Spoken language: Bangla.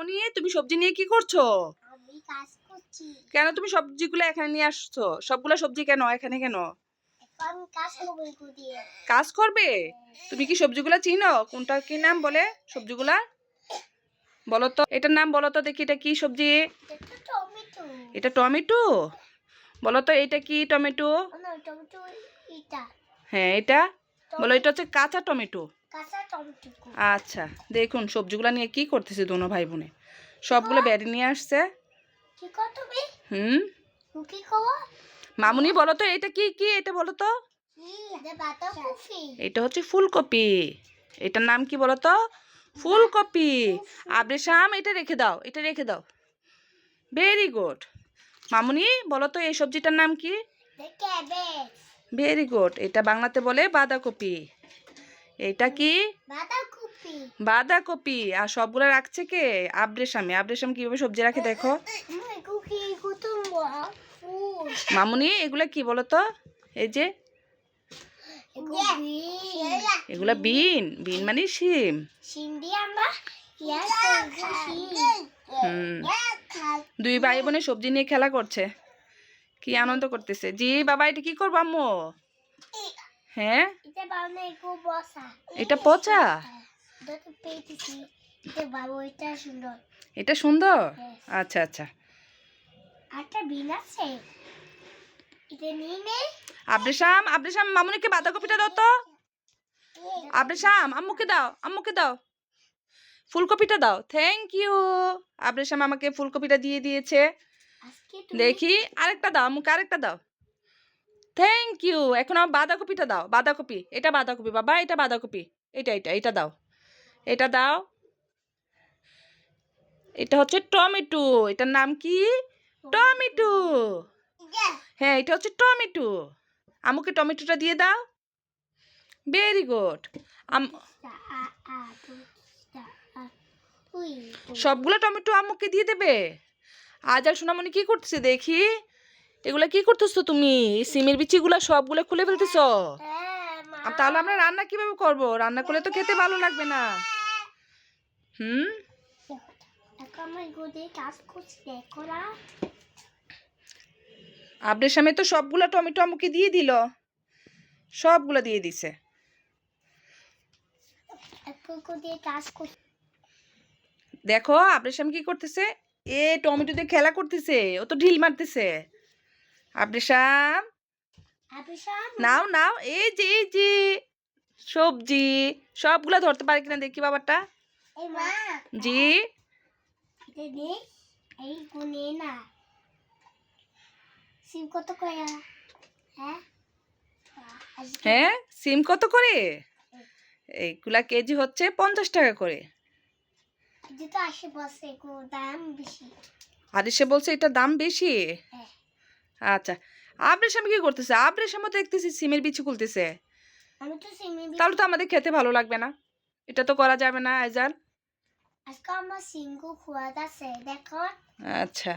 মামুনি তুমি সবজি নিয়ে কি করছো? আমি কাজ করছি। কেন তুমি সবজিগুলো এখানে নিয়ে আসছো? সবগুলা সবজি কেন এখানে কেন? আমি কাজ করবো এগুলো দিয়ে। কাজ করবে? তুমি কি সবজিগুলা চিনো? কোনটা কি নাম বলে সবজিগুলা? বলো তো, এটার নাম বলো তো দেখি, এটা কি সবজি? এটা টমেটো। এটা টমেটো? বলো তো এটা কি টমেটো? না, টমেটো এটা। হ্যাঁ এটা। বলো এটা হচ্ছে কাঁচা টমেটো। কাঁচা টমেটো। আচ্ছা, দেখুন সবজিগুলা নিয়ে কি করতেছে দোনো ভাই বোনে। সবগুলো ব্যারে নিয়ে আসছে। কি কর তুমি? কি খাবো? মামুনি বলো তো এটা কি কি এটা বলো তো। এটা বাঁধাকপি। এটা হচ্ছে ফুলকপি। এটার নাম কি বলো তো? ফুলকপি। আবরেশাম এটা রেখে দাও, এটা রেখে দাও। Very good. মামুনি বলো তো এই সবজিটার নাম কি? ক্যাবেজ। Very good. এটা বাংলাতে বলে বাঁধাকপি। এটা কি? বাঁধাকপি। বাঁধাকপি। আর সবগুলো রাখছে কে? আবরেশামে। আবরেশাম কিভাবে সবজি রাখে দেখো। মামুনি এগুলা কি বলো তো? এই যে এগুলা বিন। বিন মানে শিম। শিম দিয়ে আমরা দুই ভাই বোনে সবজি নিয়ে খেলা করছে, কি আনন্দ করতেছে। জি বাবা এটা কি করবো আম্মু? হ্যাঁ এটা পচা। এটা সুন্দর। আচ্ছা আচ্ছা। আবরেশাম আবরেশাম মামুনিকে বাঁধাকপিটা দাও তো। আবরেশাম আম্মুকে দাও, আম্মুকে দাও। ফুলকপিটা দাও। Thank you. আবরেশাম আমাকে ফুলকপিটা দিয়ে দিয়েছে। দেখি আরেকটা দাও আম্মুকে, আরেকটা দাও। Thank you. এখন আমার বাঁধাকপিটা দাও। বাঁধাকপি, এটা বাঁধাকপি বাবা, এটা বাঁধাকপি। এটা এটা এটা দাও, এটা দাও। এটা হচ্ছে টমেটো। এটার নাম কি? টমেটো। হ্যাঁ এটা হচ্ছে টমেটো। আম্মুকে টমেটোটা দিয়ে দাও। Very good. সবগুলো টমেটো আম্মুকে দিয়ে দেবে। আজ আর সোনামণি কি করতেছে দেখি। এগুলা কি করতেছো তুমি? সিমের বিচিগুলা সবগুলো খুলে ফেলতেছো। তাহলে আমরা রান্না কিভাবে করব? রান্না করলে তো খেতে ভালো লাগবে না। আপনার সামনে তো সবগুলা টমেটো আমাকে দিয়ে দিল, সবগুলা দিয়ে দিছে। দেখো আপনার সামনে কি করতেছে, এ টমেটো দিয়ে খেলা করতেছে, ও তো ঢিল মারতেছে। আপনার সাম নাও নাও, এই যে সবজি সবগুলা ধরতে পারে কিনা দেখি বাবাটা। জি হ্যাঁ সিম কত করে? এইগুলা কেজি হচ্ছে 50 টাকা করে। আর সে বলছে এটা দাম বেশি। আচ্ছা আবরের সামনে কি করতেছে? আবরের সামনে তো দেখতেছি সিমের বিচি খুলতেছে। তাহলে তো আমাদের খেতে ভালো লাগবে না, এটা তো করা যাবে না আইজান। আচ্ছা।